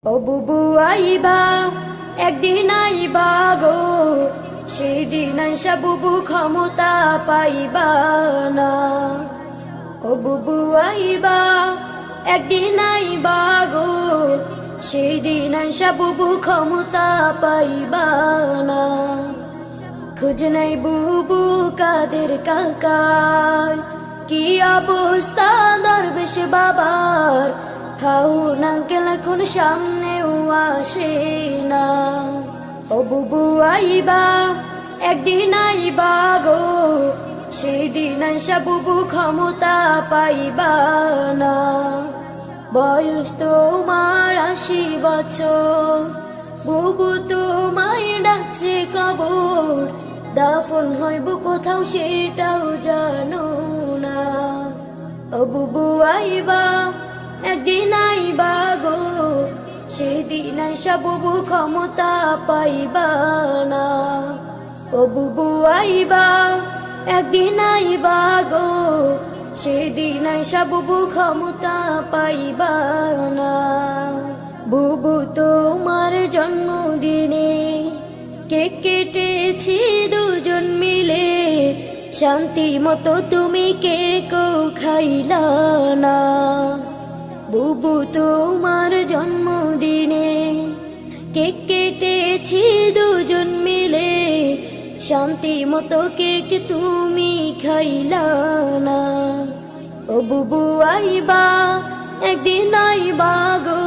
ও বুবু আইবা একদিন আইবা গো, সেদিন আইসা বুবু ক্ষমতা পাইবা না। ও বুবু আইবা একদিন আইবা গো, সেদিন আইসা বুবু ক্ষমতা পাইবা না। খোঁজ নাই বুবু কাদের কাকার, কি অবস্থা দরবেশ বাবার, হাউন আঙ্কেল এখন সামনেও আসে না। ও বুবু আইবা একদিন আইবা গো, সেদিন আইসা বুবু ক্ষমতা পাইবা না। বয়স তোমার 80 বছর, বুবু তোমায় ডাকছে কবর, দাফন হইব কোথাও সেটাও জানো না। ও বুবু আইবা একদিন আইবা গো, সেদিন আইসা বুবু ক্ষমতা পাইবা না। ও বুবু আইবা একদিন আইবা গো, সেদিন আইসা বুবু ক্ষমতা পাইবা না। বুবু তোমার জন্মদিনে কেক কেটেছি দুজন মিলে, শান্তি মতো তুমি কেকও খাইলা না। বুবু তোমার জন্মদিনে কেক কেটেছি দুজন মিলে, শান্তি মতো কেক তুমি খাইলা না। ও বুবু আইবা একদিন আইবা গো,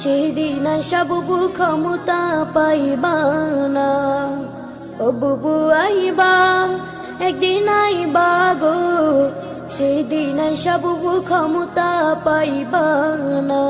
সেদিন আইসা বুবু ক্ষমতা পাইবা না। ও বুবু আইবা একদিন আইবা গো, সেদিন আইসা বুবু ক্ষমতা পাইবা না।